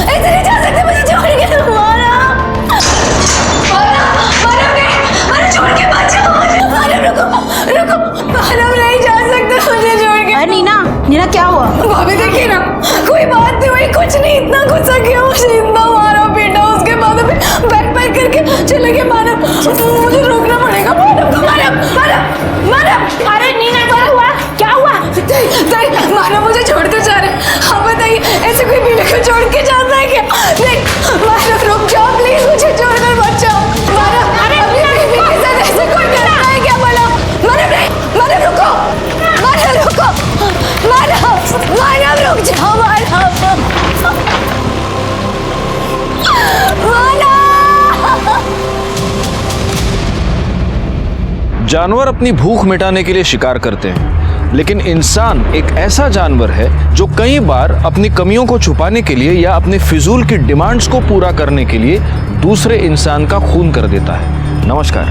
ऐसे नहीं जा सकते मुझे छोड़ के। मानव छोड़ के मत जाओ। मानव रुको, मानव नहीं जा सकते मुझे छोड़ के। अरे नीना क्या हुआ? भाभी देखिए ना, कोई बात नहीं हुई, कुछ नहीं, इतना गुस्सा किया मुझे, इतना मारा पीटा, उसके बाद अभी बैक पैक करके चले गए। मानव मुझे रोकना पड़ेगा। मानव अरे नीना क्या हुआ? मानव मुझे छोड़ते जा रहे। हाँ बताइए, ऐसे कोई बीवी को छोड़ के जाता है क्या? नहीं मानव रुक जाओ प्लीज, मुझे छोड़कर मत जाओ। मानव अरे अपनी बीवी के साथ ऐसे कोई करता है क्या? बोलो। मानव नहीं, मानव रुको, मानव रुक जाओ। जानवर अपनी भूख मिटाने के लिए शिकार करते हैं, लेकिन इंसान एक ऐसा जानवर है जो कई बार अपनी कमियों को छुपाने के लिए या अपने फिजूल की डिमांड्स को पूरा करने के लिए दूसरे इंसान का खून कर देता है। नमस्कार,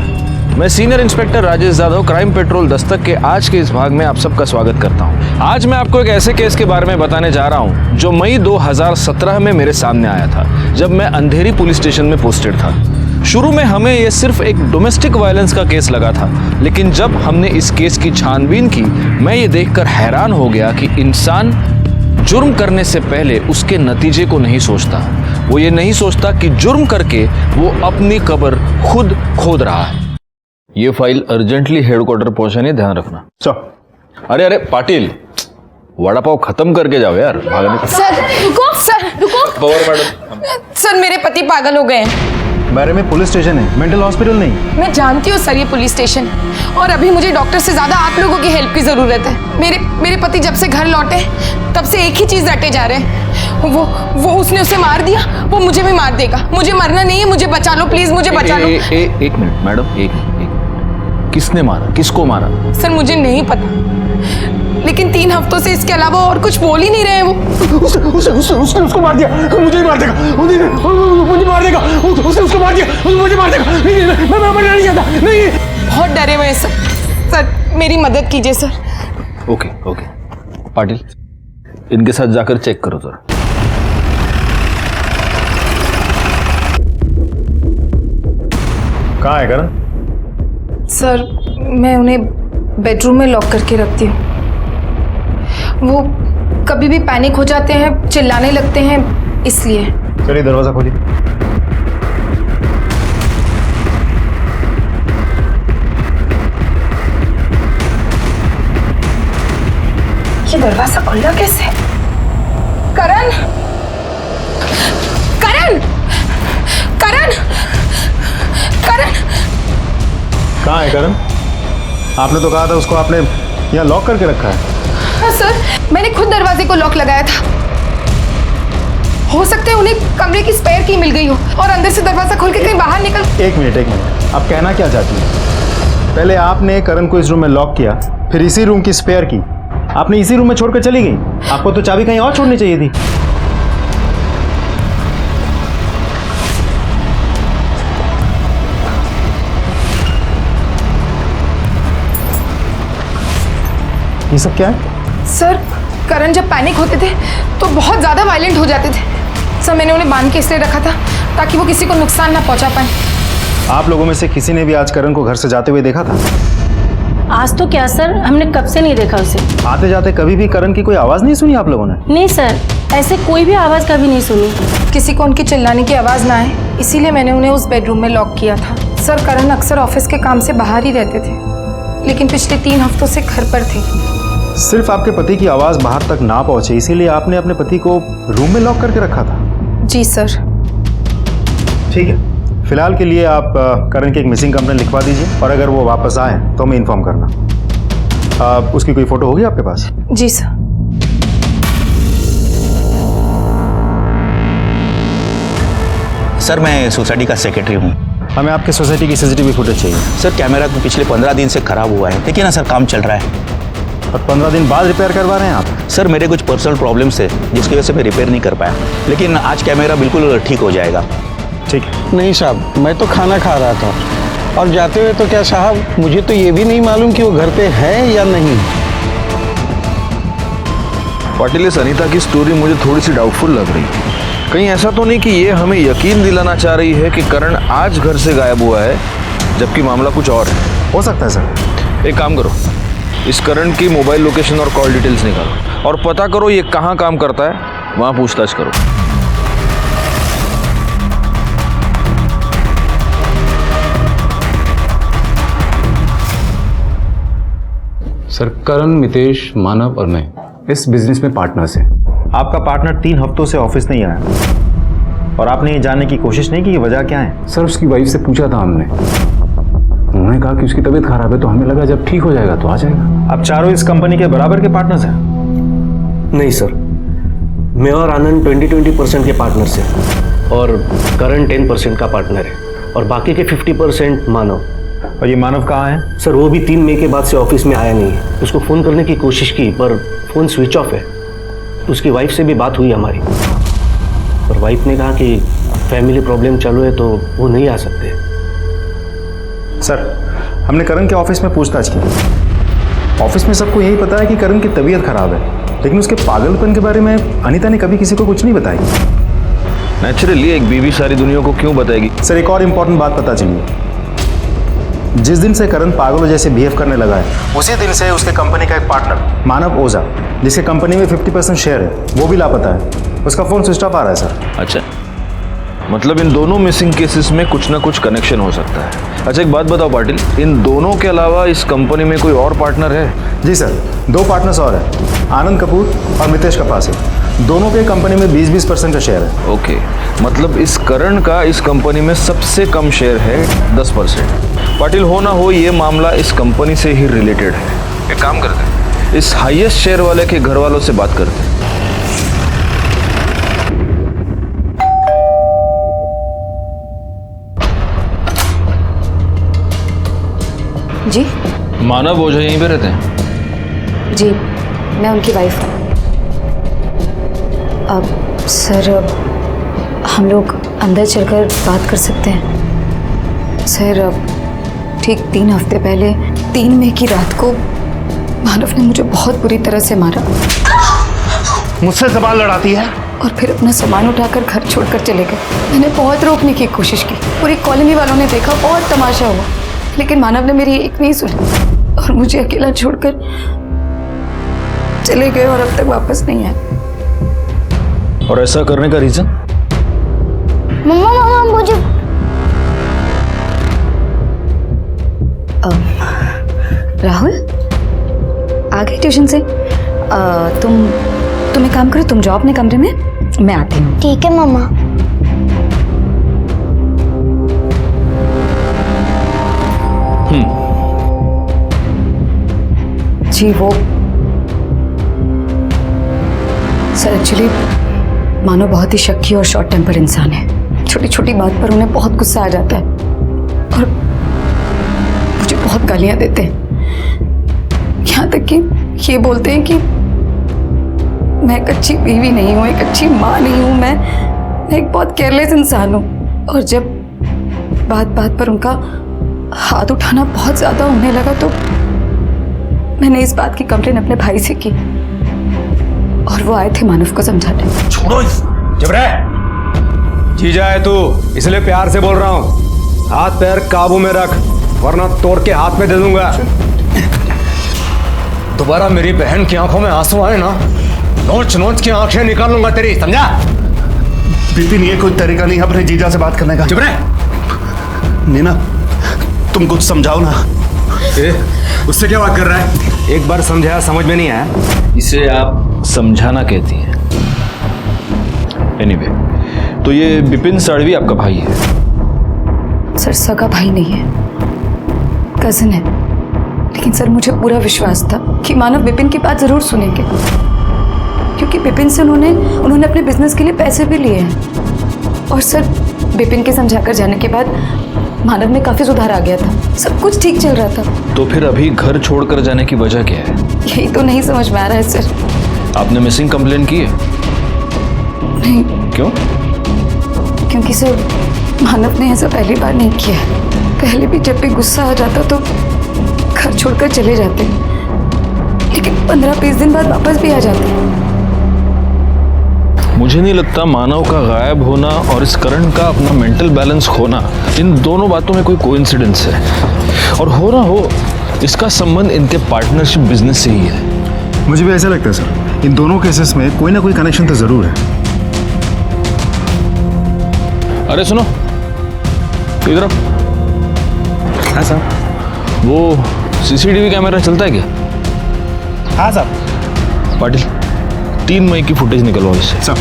मैं senior inspector Rajesh Yadav, crime petrol Dastak के आज के इस भाग में आप सबका स्वागत करता हूं। आज मैं आपको एक ऐसे केस के बारे में बताने जा रहा हूं जो मई 2017 में मेरे सामने आया था, जब मैं अंधेरी पुलिस स्टेशन में पोस्टेड था। शुरू में हमें यह सिर्फ एक डोमेस्टिक वायलेंस का केस लगा था, लेकिन जब हमने इस केस की छानबीन की, मैं ये देखकर हैरान हो गया कि इंसान जुर्म करने से पहले उसके नतीजे को नहीं सोचता। वो ये नहीं सोचता कि जुर्म करके वो अपनी कब्र खुद खोद रहा है। ये फाइल अर्जेंटली हेडक्वार्टर पहुंचाने ध्यान रखना। अरे पाटिल, वड़ा पाव खत्म करके जाओ यार, भागने। सर रुको। सर मेरे पति पागल हो गए हैं। बारे में पुलिस स्टेशन है, मेंटल हॉस्पिटल नहीं। मैं जानती हूँ सर ये पुलिस स्टेशन, और अभी मुझे डॉक्टर से ज्यादा आप लोगों की हेल्प की जरूरत है। मेरे पति जब से घर लौटे तब से एक ही चीज रटे जा रहे हैं, वो उसने उसे मार दिया, वो मुझे भी मार देगा। मुझे मरना नहीं है, मुझे बचा लो प्लीज, मुझे बचा लो। एक मिनट मैडम, एक मिनट। किसने मारा, किसको मारा? सर मुझे नहीं पता, लेकिन 3 हफ्तों से इसके अलावा और कुछ बोल ही नहीं रहे हैं वो। उसने उसको मार दिया, मुझे मार देगा, मुझे मार देगा, उसने उसको मार दिया, मुझे मार देगा। नहीं, मैं मरना नहीं चाहता, नहीं। बहुत डरे हुए हैं सर, मेरी मदद कीजिए सर। ओके पाटिल, इनके साथ जाकर चेक करो जरा। कहाँ है करण? सर मैं उन्हें बेडरूम में लॉक करके रखती हूँ। वो कभी भी पैनिक हो जाते हैं, चिल्लाने लगते हैं, इसलिए। चलिए दरवाजा खोलिए। ये दरवाजा खुला कैसे? करण कहाँ है करण? आपने तो कहा था उसको आपने यहाँ लॉक करके रखा है। हाँ सर, मैंने खुद दरवाजे को लॉक लगाया था। हो सकता है उन्हें कमरे की स्पेयर की मिल गई हो और अंदर से दरवाजा खोल के कहीं बाहर निकल। एक मिनट, आप कहना क्या चाहती हैं? पहले आपने करण को इस रूम में लॉक किया, फिर इसी रूम की स्पेयर की आपने इसी रूम में छोड़कर चली गई। आपको तो चाबी कहीं और छोड़नी चाहिए थी। ये सब क्या है? सर करण जब पैनिक होते थे तो बहुत ज्यादा वायलेंट हो जाते थे। सर मैंने उन्हें बांध के इसलिए रखा था ताकि वो किसी को नुकसान ना पहुंचा पाए। आप लोगों में से किसी ने भी आज करण को घर से जाते हुए देखा था? आज तो क्या सर, हमने कब से नहीं देखा उसे। आते जाते कभी भी करण की कोई आवाज नहीं सुनी आप लोगों ने? नहीं सर, ऐसे कोई भी आवाज कभी नहीं सुनी। किसी को उनकी चिल्लाने की आवाज ना आए, इसीलिए मैंने उन्हें उस बेडरूम में लॉक किया था। सर करण अक्सर ऑफिस के काम से बाहर ही रहते थे, लेकिन पिछले 3 हफ्तों से घर पर थे। सिर्फ आपके पति की आवाज बाहर तक ना पहुंचे इसीलिए आपने अपने पति को रूम में लॉक करके रखा था? जी सर। ठीक है, फिलहाल के लिए आप करण की एक मिसिंग कंप्लेंट लिखवा दीजिए, और अगर वो वापस आए तो हमें इन्फॉर्म करना। उसकी कोई फोटो होगी आपके पास? जी सर। सर मैं सोसाइटी का सेक्रेटरी हूँ। हमें आपके सोसाइटी की सीसीटीवी फुटेज चाहिए। सर कैमरा तो पिछले 15 दिन से खराब हुआ है। देखिए ना सर, काम चल रहा है। और 15 दिन बाद रिपेयर करवा रहे हैं आप? सर मेरे कुछ पर्सनल प्रॉब्लम्स है जिसकी वजह से मैं रिपेयर नहीं कर पाया, लेकिन आज कैमरा बिल्कुल ठीक हो जाएगा। ठीक है। नहीं साहब, मैं तो खाना खा रहा था और जाते हुए तो क्या साहब, मुझे तो ये भी नहीं मालूम कि वो घर पे है या नहीं। पाटिल, इस अनीता की स्टोरी मुझे थोड़ी सी डाउटफुल लग रही है। कहीं ऐसा तो नहीं कि ये हमें यकीन दिलाना चाह रही है कि करण आज घर से गायब हुआ है, जबकि मामला कुछ और है? हो सकता है सर। एक काम करो, इस करण की मोबाइल लोकेशन और कॉल डिटेल्स निकालो और पता करो ये कहाँ काम करता है, वहाँ पूछताछ करो। सर, करण, मितेश, मानव और मैं इस बिजनेस में पार्टनर्स हैं। आपका पार्टनर 3 हफ्तों से ऑफिस नहीं आया और आपने ये जानने की कोशिश नहीं की कि वजह क्या है? सर, उसकी वाइफ से पूछा था हमने, उन्होंने कहा कि उसकी तबीयत खराब है, तो हमें लगा जब ठीक हो जाएगा तो आ जाएगा। आप चारों इस कंपनी के बराबर के पार्टनर्स हैं? नहीं सर, मैं और आनंद 20-20% के पार्टनर्स हैं और करण 10% का पार्टनर है और बाकी के 50% मानव। और ये मानव कहाँ है? सर, वो भी 3 मई के बाद से ऑफिस में आया नहीं है। उसको फ़ोन करने की कोशिश की पर फ़ोन स्विच ऑफ है। उसकी वाइफ से भी बात हुई हमारी, पर वाइफ ने कहा कि फैमिली प्रॉब्लम चालू है तो वो नहीं आ सकते। सर, हमने करण के ऑफिस में पूछताछ की। ऑफिस में सबको यही पता है कि करण की तबीयत खराब है, लेकिन उसके पागलपन के बारे में अनीता ने कभी किसी को कुछ नहीं बताई। नेचुरली एक बीवी सारी दुनिया को क्यों बताएगी? सर, एक और इम्पोर्टेंट बात पता चली। जिस दिन से करण पागलों जैसे बिहेव करने लगा है, उसी दिन से उसके कंपनी का एक पार्टनर मानव ओझा, जिसके कंपनी में 50% शेयर है, वो भी लापता है। उसका फोन स्विच ऑफ आ रहा है सर। अच्छा, मतलब इन दोनों मिसिंग केसेस में कुछ ना कुछ कनेक्शन हो सकता है। अच्छा, एक बात बताओ पाटिल, इन दोनों के अलावा इस कंपनी में कोई और पार्टनर है? जी सर, 2 पार्टनर्स और हैं, आनंद कपूर और मितेश कपासे। दोनों के कंपनी में 20-20% का शेयर है। ओके, मतलब इस करण का इस कंपनी में सबसे कम शेयर है 10%। पाटिल, हो ना हो ये मामला इस कंपनी से ही रिलेटेड है। एक काम करते हैं, इस हाईएस्ट शेयर वाले के घर वालों से बात करते हैं। जी मानव ओझा यहीं पे रहते हैं? जी, मैं उनकी वाइफ हूँ। अब सर, हम लोग अंदर चलकर बात कर सकते हैं? सर, अब ठीक 3 हफ्ते पहले 3 मई की रात को मानव ने मुझे बहुत बुरी तरह से मारा। मुझसे सवाल लड़ाती है? और फिर अपना सामान उठाकर घर छोड़कर चले गए। मैंने बहुत रोकने की कोशिश की, पूरी कॉलोनी वालों ने देखा, बहुत तमाशा हुआ, लेकिन मानव ने मेरी एक नहीं सुनी और मुझे अकेला छोड़कर चले गए और अब तक वापस नहीं आए। और ऐसा करने का रीजन? मम्मा मुझे राहुल आ गए ट्यूशन से? तुम एक काम करो, तुम जाओ अपने कमरे में, मैं आती हूँ। ठीक है मम्मा। जी वो सर, एक्चुअली मानो बहुत ही शक्की और शॉर्ट टेम्पर इंसान है। छोटी छोटी बात पर उन्हें बहुत गुस्सा आ जाता है और मुझे बहुत गालियां देते हैं। यहाँ तक कि ये बोलते हैं कि मैं एक अच्छी बीवी नहीं हूँ, एक अच्छी माँ नहीं हूँ, मैं एक बहुत केयरलेस इंसान हूँ। और जब बात बात पर उनका हाथ उठाना बहुत ज़्यादा होने लगा तो मैंने इस बात की कंप्लेन अपने भाई से की और वो आए थे मानव को समझाने। छोड़ो, जब रहे जीजा है तू, इसलिए प्यार से बोल रहा हूँ। हाथ पैर काबू में रख, वरना तोड़ के हाथ में दे दूंगा। दोबारा मेरी बहन की आंखों में आंसू आए ना, नोच नोच के आंखें निकाल लूंगा तेरी, समझा? बिपिन, ये कोई तरीका नहीं अपने जीजा से बात करने का। चुप रहे। नीना, तुम कुछ समझाओ ना। उससे क्या बात कर रहा है? एक बार समझाया, समझ में नहीं आया। इसे आप समझाना कहती हैं। एनीवे, तो ये बिपिन साड़वी आपका भाई है? सर, सगा भाई नहीं है, कजिन है। लेकिन सर, मुझे पूरा विश्वास था कि मानव बिपिन की बात जरूर सुनेंगे, क्योंकि बिपिन से उन्होंने अपने बिजनेस के लिए पैसे भी लिए हैं। और सर, बिपिन के समझाकर जाने के बाद मानव में काफी सुधार आ गया था, सब कुछ ठीक चल रहा था। तो फिर अभी घर छोड़कर जाने की वजह क्या है? यही तो नहीं समझ में आ रहा है सर। आपने मिसिंग कंप्लेन की है? नहीं। क्यों? क्योंकि सर, मानव ने ऐसा पहली बार नहीं किया है। पहले भी जब भी गुस्सा आ जाता तो घर छोड़कर चले जाते, लेकिन 15-20 दिन बाद वापस भी आ जाते। मुझे नहीं लगता मानव का गायब होना और इस करण का अपना मेंटल बैलेंस खोना, इन दोनों बातों में कोई कोइंसिडेंस है। और हो ना हो, इसका संबंध इनके पार्टनरशिप बिजनेस से ही है। मुझे भी ऐसा लगता है सर, इन दोनों केसेस में कोई ना कोई कनेक्शन तो जरूर है। अरे सुनो, इधर हाँ साहब। वो सीसीटीवी कैमरा चलता है क्या? हाँ साहब। पाटिल, 3 मई की फुटेज निकलवाओ इससे। साहब।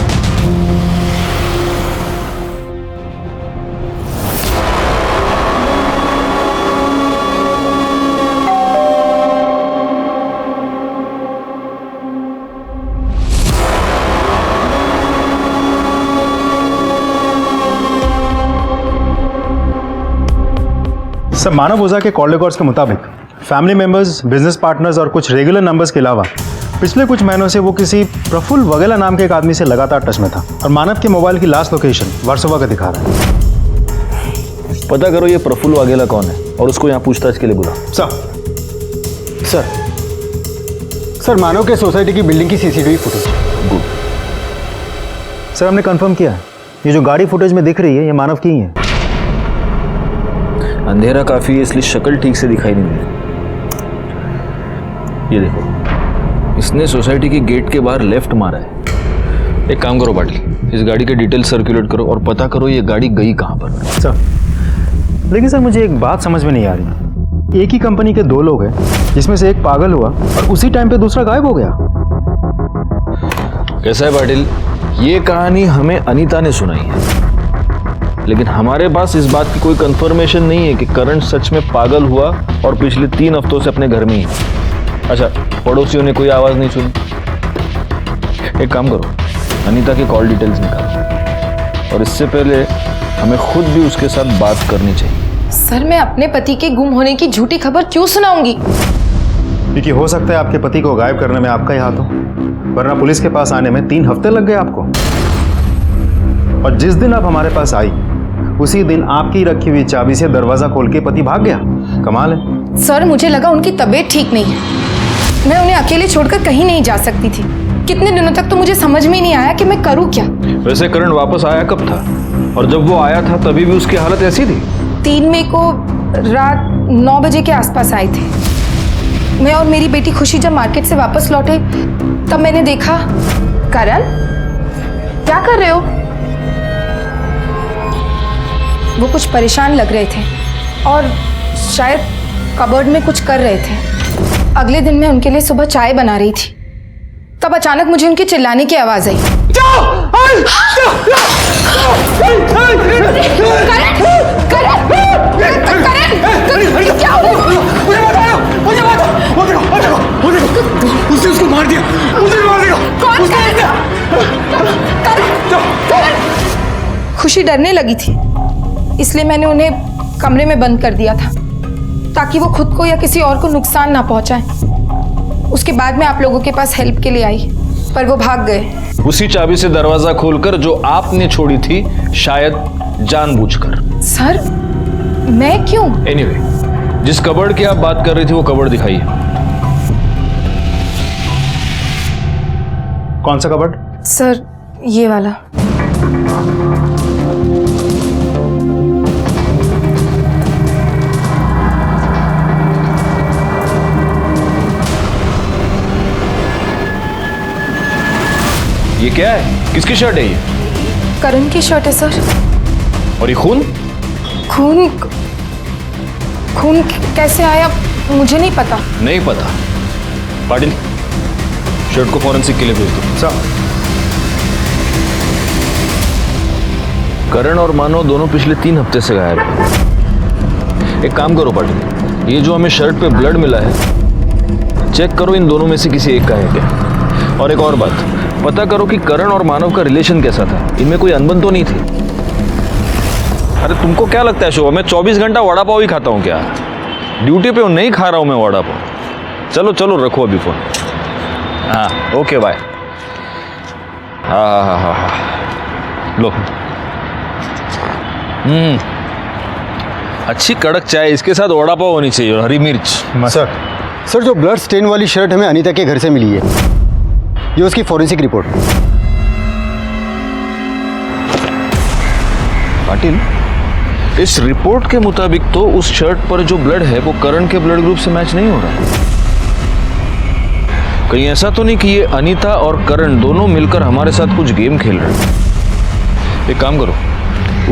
सर, मानव ओझा के कॉल रिकॉर्ड्स के मुताबिक फैमिली मेंबर्स, बिजनेस पार्टनर्स और कुछ रेगुलर नंबर्स के अलावा पिछले कुछ महीनों से वो किसी प्रफुल्ल वगेला नाम के एक आदमी से लगातार टच में था और मानव के मोबाइल की लास्ट लोकेशन वर्सोवा का दिखा रहा है। पता करो ये प्रफुल्ल वाघेला कौन है और उसको यहाँ पूछताछ के लिए बुलाओ। सर मानव के सोसाइटी की बिल्डिंग की सीसीटीवी फुटेज। गुड। सर, हमने कंफर्म किया है, ये जो गाड़ी फुटेज में दिख रही है ये मानव की ही है। अंधेरा काफी है इसलिए शक्ल ठीक से दिखाई नहीं दे। ये देखो, इसने सोसाइटी के गेट के बाहर लेफ्ट मारा है। एक काम करो पाटिल, इस गाड़ी के डिटेल सर्कुलेट करो और पता करो ये गाड़ी गई कहाँ पर। सर, लेकिन सर मुझे एक बात समझ में नहीं आ रही। एक ही कंपनी के 2 लोग हैं जिसमें से एक पागल हुआ और उसी टाइम पे दूसरा गायब हो गया। कैसा है पाटिल, ये कहानी हमें अनीता ने सुनाई है, लेकिन हमारे पास इस बात की कोई कंफर्मेशन नहीं है कि करण सच में पागल हुआ और पिछले 3 हफ्तों से अपने घर में ही है। अच्छा, पड़ोसियों ने कोई आवाज नहीं सुनी। एक काम करो, अनीता के कॉल डिटेल्स निकालो और इससे पहले हमें खुद भी उसके साथ बात करनी चाहिए। सर, मैं अपने पति के गुम होने की झूठी खबर क्यों सुनाऊंगी? क्योंकि हो सकता है आपके पति को गायब करने में आपका ही हाथ हो, वरना पुलिस के पास आने में 3 हफ्ते लग गए आपको। और जिस दिन आप हमारे पास आई उसी दिन आपकी रखी हुई चाबी से दरवाजा खोल के पति भाग गया। कमाल है। सर, मुझे लगा उनकी तबीयत ठीक नहीं है, मैं उन्हें अकेले छोड़कर कहीं नहीं जा सकती थी। कितने दिनों तक तो मुझे समझ में ही नहीं आया कि मैं करूं क्या। वैसे करण वापस आया कब था? और जब वो आया था तभी भी उसकी हालत ऐसी थी? 3 मई को रात 9 बजे के आसपास आए थे। मैं और मेरी बेटी खुशी जब मार्केट से वापस लौटे तब मैंने देखा। करण, क्या कर रहे हो? वो कुछ परेशान लग रहे थे और शायद कबर्ड में कुछ कर रहे थे। अगले दिन मैं उनके लिए सुबह चाय बना रही थी, तब अचानक मुझे उनके चिल्लाने की आवाज आई। क्या हुआ? उसने उसको मार दिया। कौन करेगा? खुशी डरने लगी थी, इसलिए मैंने उन्हें कमरे में बंद कर दिया था ताकि वो खुद को या किसी और को नुकसान ना पहुंचाए। उसके बाद मैं आप लोगों के पास हेल्प के लिए आई, पर वो भाग गए। उसी चाबी से दरवाजा खोलकर जो आपने छोड़ी थी, शायद जानबूझकर। सर, मैं क्यों? एनीवे, जिस कबर्ड की आप बात कर रही थी वो कबर्ड दिखाइए। कौन सा कबर्ड? सर, ये वाला। ये क्या है? किसकी शर्ट है ये? करण की शर्ट है सर। और ये खून? खून? खून कैसे आया मुझे नहीं पता। नहीं पता? पाटिल, शर्ट को फॉरेंसिक के लिए भेज दो। सर, करण और मानव दोनों पिछले 3 हफ्ते से गायब हैं। एक काम करो पाटिल, ये जो हमें शर्ट पे ब्लड मिला है, चेक करो इन दोनों में से किसी एक का है क्या। और एक और बात, पता करो कि करण और मानव का रिलेशन कैसा था, इनमें कोई अनबन तो नहीं थी। अरे तुमको क्या लगता है शोभा, मैं 24 घंटा वड़ा पाव ही खाता हूँ क्या? ड्यूटी पे हूँ, नहीं खा रहा हूँ मैं वड़ा पाव। चलो चलो रखो अभी फोन। हाँ ओके बाय। हाँ लो। अच्छी कड़क चाय, इसके साथ वड़ा पाव होनी चाहिए और हरी मिर्च। सर जो ब्लड स्टेन वाली शर्ट हमें अनीता के घर से मिली है, ये उसकी फॉरेंसिक रिपोर्ट। पाटिल, इस रिपोर्ट के मुताबिक तो उस शर्ट पर जो ब्लड है वो करण के ब्लड ग्रुप से मैच नहीं हो रहा है। कहीं ऐसा तो नहीं कि ये अनीता और करण दोनों मिलकर हमारे साथ कुछ गेम खेल रहे हैं? एक काम करो,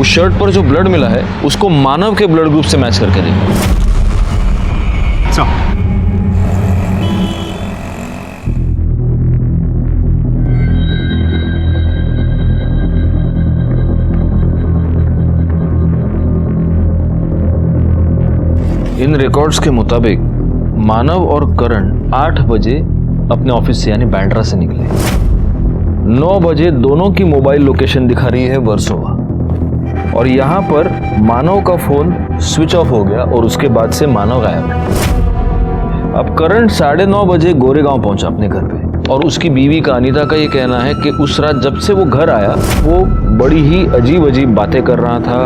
उस शर्ट पर जो ब्लड मिला है उसको मानव के ब्लड ग्रुप से मैच करके देखो। इन रिकॉर्ड्स के मुताबिक मानव और करण 8 बजे अपने ऑफिस से यानी बैंड्रा से निकले। 9 बजे दोनों की मोबाइल लोकेशन दिखा रही है वर्सोवा, और यहाँ पर मानव का फोन स्विच ऑफ हो गया और उसके बाद से मानव गायब है। अब करण 9:30 बजे गोरेगांव पहुंचा अपने घर पे, और उसकी बीवी का अनीता का ये कहना है कि उस रात जब से वो घर आया वो बड़ी ही अजीब अजीब बातें कर रहा था,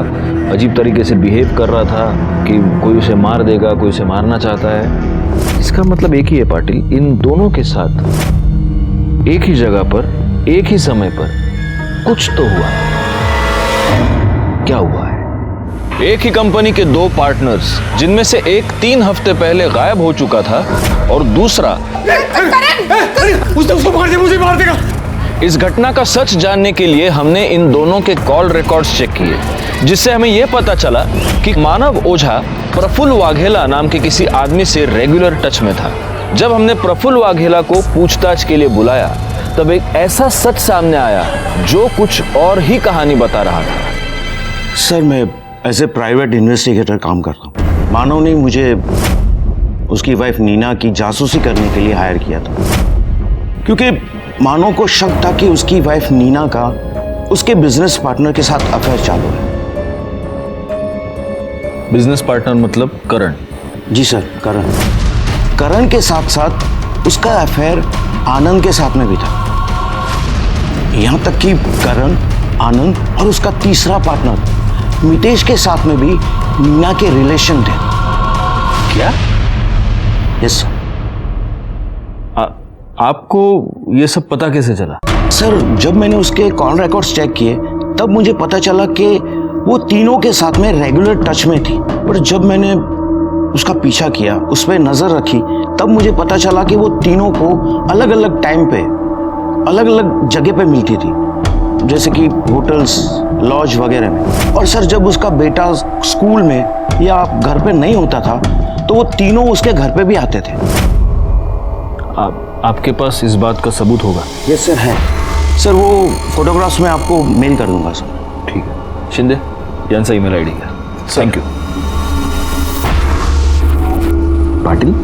अजीब तरीके से बिहेव कर रहा था कि कोई उसे मार देगा, कोई उसे मारना चाहता है। इसका मतलब एक ही है पाटिल, इन दोनों के साथ एक ही जगह पर एक ही समय पर कुछ तो हुआ। क्या हुआ है? एक ही कंपनी के 2 पार्टनर्स, जिनमें से एक 3 हफ्ते पहले गायब हो चुका था और दूसरा उसको मार दे, मुझे मार देगा। इस घटना का सच जानने के लिए हमने इन दोनों के कॉल रिकॉर्ड्स चेक किए, जिससे हमें यह पता चला कि मानव ओझा प्रफुल्ल वाघेला नाम के किसी आदमी से रेगुलर टच में था। जब हमने प्रफुल्ल वाघेला को पूछताछ के लिए बुलाया तब एक ऐसा सच सामने आया जो कुछ और ही कहानी बता रहा था। सर, मैं एज ए प्राइवेट इन्वेस्टिगेटर काम करता हूँ। मानव ने मुझे उसकी वाइफ नीना की जासूसी करने के लिए हायर किया था, क्योंकि मानव को शक था कि उसकी वाइफ नीना का उसके बिजनेस पार्टनर के साथ अफेयर चालू है। बिजनेस पार्टनर मतलब करण? जी सर, करण के साथ साथ उसका अफेयर आनंद के साथ में भी था। यहां तक कि करण, आनंद और उसका तीसरा पार्टनर मितेश के साथ में भी नीना के रिलेशन थे। क्या? यस। आपको ये सब पता कैसे चला? सर, जब मैंने उसके कॉल रिकॉर्ड्स चेक किए तब मुझे पता चला कि वो तीनों के साथ में रेगुलर टच में थी। पर जब मैंने उसका पीछा किया, उस पर नजर रखी, तब मुझे पता चला कि वो तीनों को अलग अलग टाइम पे अलग अलग जगह पे मिलती थी, जैसे कि होटल्स, लॉज वगैरह में। और सर, जब उसका बेटा स्कूल में या घर पे नहीं होता था तो वो तीनों उसके घर पे भी आते थे। आपके पास इस बात का सबूत होगा? यस सर, है सर। वो फोटोग्राफ्स मैं आपको मेल कर दूंगा सर। ठीक है शिंदे, यांचा ईमेल आईडी का। Thank you. पाटिल,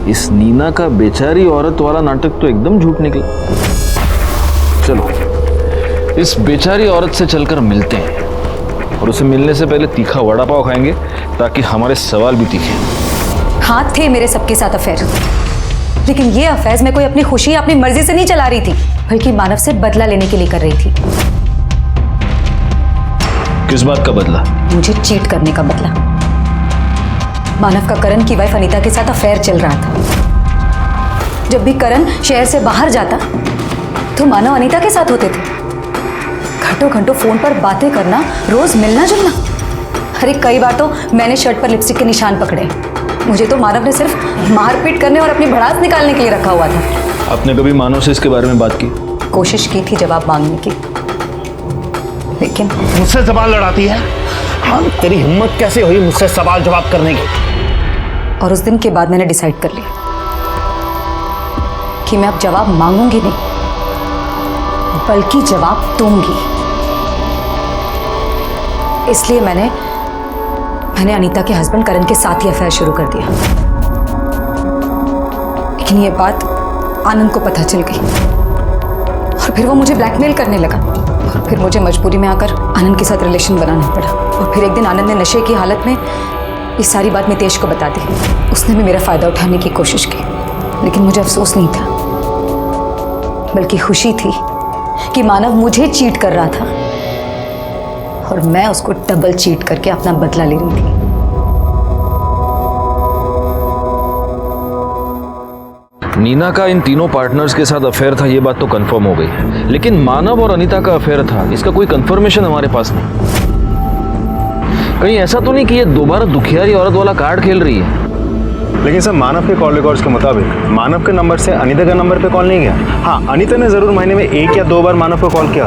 इस नीना का बेचारी औरत वाला नाटक तो एकदम झूठ निकला। चलो इस बेचारी औरत से चलकर मिलते हैं, और उसे मिलने से पहले तीखा वड़ा पाव खाएंगे ताकि हमारे सवाल भी तीखे। हाँ, थे मेरे सबके साथ अफेयर, लेकिन ये अफेयर्स मैं कोई अपनी खुशी, अपनी मर्जी से नहीं चला रही थी, बल्कि मानव से बदला लेने के लिए कर रही थी। किस बात का बदला? मुझे चीट करने का बदला। मानव का करण की वाइफ अनीता के साथ अफेयर चल रहा था। जब भी करण शहर से बाहर जाता तो मानव अनीता के साथ होते थे। घंटों घंटों फोन पर बातें करना, रोज मिलना जुलना। अरे कई बार तो मैंने शर्ट पर लिपस्टिक के निशान पकड़े। मुझे तो मानव ने सिर्फ मारपीट करने और अपनी भड़ास निकालने के लिए रखा हुआ था। आपने कभी मानव से इसके बारे में बात की? कोशिश की थी जवाब मांगने की, लेकिन मुझसे सवाल लड़ाती है? हाँ, तेरी हिम्मत कैसे हुई मुझसे सवाल जवाब करने की? और उस दिन के बाद मैंने डिसाइड कर लिया कि मैं अब जवाब मांगूंगी नहीं, बल्कि जवाब दूंगी। इसलिए मैंने अनीता के हस्बैंड करण के साथ ही अफेयर शुरू कर दिया। लेकिन ये बात आनंद को पता चल गई और फिर वो मुझे ब्लैकमेल करने लगा, और फिर मुझे मजबूरी में आकर आनंद के साथ रिलेशन बनाना पड़ा। और फिर एक दिन आनंद ने नशे की हालत में ये सारी बात मितेश को बता दी। उसने भी मेरा फायदा उठाने की कोशिश की, लेकिन मुझे अफसोस नहीं था, बल्कि खुशी थी कि मानव मुझे चीट कर रहा था और मैं उसको डबल चीट करके अपना बदला ले रही थी। नीना का इन तीनों पार्टनर्स के साथ अफेयर था, ये बात तो कंफर्म हो गई, लेकिन मानव और अनीता का अफेयर था, इसका कोई कंफर्मेशन हमारे पास नहीं। कहीं ऐसा तो नहीं कि ये दोबारा दुखियारी औरत वाला कार्ड खेल रही है? लेकिन सर मानव के कॉल रिकॉर्ड्स के मुताबिक मानव के नंबर से अनीता का नंबर पे कॉल नहीं गया। हाँ, अनीता ने ज़रूर महीने में 1 या 2 बार मानव को कॉल किया,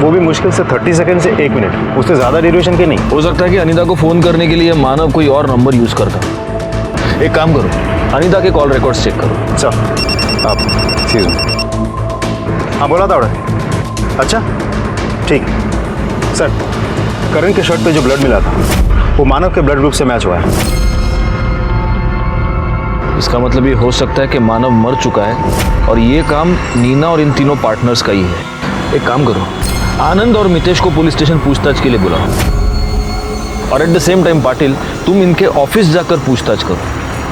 वो भी मुश्किल से 30 सेकंड से 1 मिनट, उससे ज़्यादा ड्यूरेशन के नहीं। हो सकता है कि अनीता को फोन करने के लिए मानव कोई और नंबर यूज करता। एक काम करो, अनीता के कॉल रिकॉर्ड्स चेक करो। सर आप सीजन हाँ बोला था ऑर्डर। अच्छा ठीक सर, करण के शर्ट पे जो ब्लड मिला था वो मानव के ब्लड ग्रुप से मैच हुआ है। इसका मतलब ये हो सकता है कि मानव मर चुका है और ये काम नीना और इन तीनों पार्टनर्स का ही है। एक काम करो, आनंद और मितेश को पुलिस स्टेशन पूछताछ के लिए बुलाओ और at the same time Patil तुम इनके ऑफिस जाकर पूछताछ करो।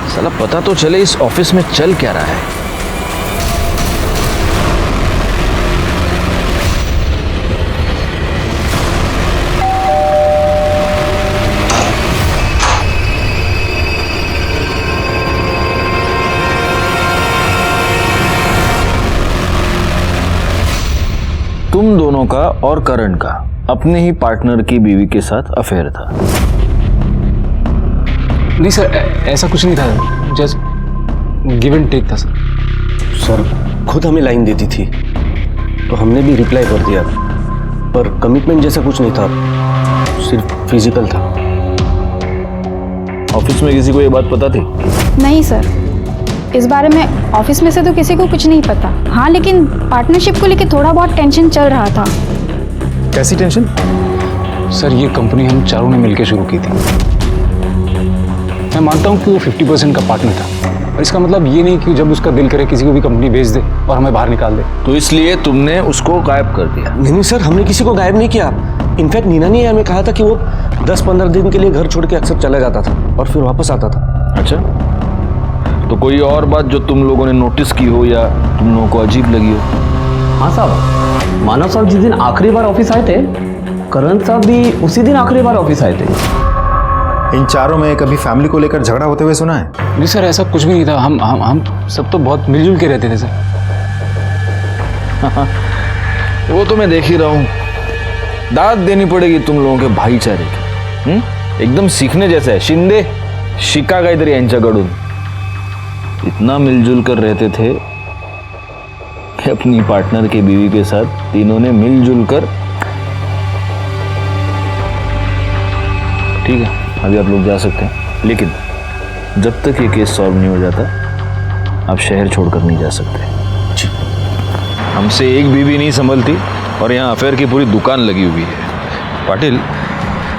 साला पता तो चले इस ऑफिस में चल क्या रहा है। तुम दोनों का और करण का अपने ही पार्टनर की बीवी के साथ अफेयर था? नहीं सर, ऐसा कुछ नहीं था, जस्ट गिव एंड टेक था सर। सर खुद हमें लाइन देती थी तो हमने भी रिप्लाई कर दिया, पर कमिटमेंट जैसा कुछ नहीं था, सिर्फ फिजिकल था। ऑफिस में किसी को ये बात पता थी? नहीं सर, इस बारे में ऑफिस में से तो किसी को कुछ नहीं पता। हाँ, लेकिन पार्टनरशिप को लेकर थोड़ा बहुत टेंशन चल रहा था। कैसी टेंशन? सर ये कंपनी हम चारों ने मिलकर शुरू की थी। मैं मानता हूँ कि वो 50% का पार्टनर था, और इसका मतलब ये नहीं कि जब उसका दिल करे किसी को भी कंपनी बेच दे और हमें बाहर निकाल दे। तो इसलिए तुमने उसको गायब कर दिया? नहीं सर, हमने किसी को गायब नहीं किया। इनफैक्ट नीना ने हमें कहा था कि वो 10-15 दिन के लिए घर छोड़ के अक्सर चला जाता था और फिर वापस आता था। अच्छा, तो कोई और बात जो तुम लोगों ने नोटिस की हो या तुम लोगों को अजीब लगी हो? हाँ साहब, मानव साहब जिस दिन आखिरी बार ऑफिस आए थे, करण साहब भी उसी दिन आखिरी बार ऑफिस आए थे। इन चारों में कभी फैमिली को लेकर झगड़ा होते हुए सुना है? नहीं सर, ऐसा कुछ भी नहीं था। हम सब तो बहुत मिलजुल के रहते थे सर। वो तो मैं देख ही रहा हूँ, दाद देनी पड़ेगी तुम लोगों के भाईचारे की। एकदम सीखने जैसा है। शिंदे शिका काहीतरी यांच्याकडून इतना मिलजुल कर रहते थे कि अपनी पार्टनर की बीवी के साथ तीनों ने मिलजुल कर। ठीक है, अभी आप लोग जा सकते हैं, लेकिन जब तक ये केस सॉल्व नहीं हो जाता आप शहर छोड़कर नहीं जा सकते। हमसे एक बीवी नहीं संभलती और यहाँ अफेयर की पूरी दुकान लगी हुई है। पाटिल,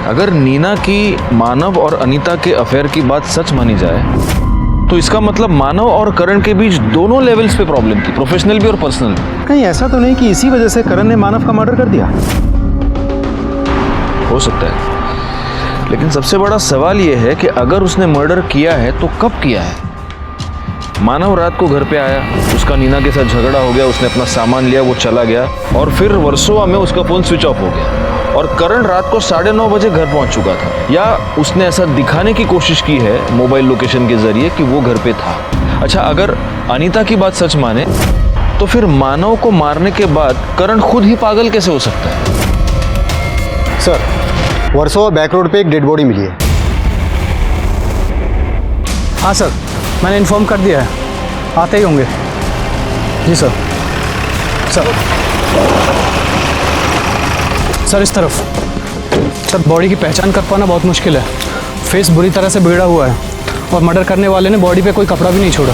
अगर नीना की मानव और अनीता के अफेयर की बात सच मानी जाए तो इसका मतलब मानव और करण के बीच दोनों लेवल्स पे प्रॉब्लम थी, प्रोफेशनल भी और पर्सनल भी। कहीं ऐसा तो नहीं कि इसी वजह से करण ने मानव का मर्डर कर दिया? हो सकता है, लेकिन सबसे बड़ा सवाल यह है कि अगर उसने मर्डर किया है तो कब किया है? मानव रात को घर पे आया, उसका नीना के साथ झगड़ा हो गया, उसने अपना सामान लिया, वो चला गया और फिर वर्सोवा में उसका फोन स्विच ऑफ हो गया और करण रात को 9:30 बजे घर पहुंच चुका था, या उसने ऐसा दिखाने की कोशिश की है मोबाइल लोकेशन के जरिए कि वो घर पे था। अच्छा, अगर अनीता की बात सच माने तो फिर मानव को मारने के बाद करण खुद ही पागल कैसे हो सकता है? सर, वर्सोवा बैक रोड पे एक डेड बॉडी मिली है। हाँ सर, मैंने इन्फॉर्म कर दिया है, आते ही होंगे। जी सर। सर इस तरफ। सर बॉडी की पहचान कर पाना बहुत मुश्किल है, फेस बुरी तरह से बिगड़ा हुआ है और मर्डर करने वाले ने बॉडी पे कोई कपड़ा भी नहीं छोड़ा।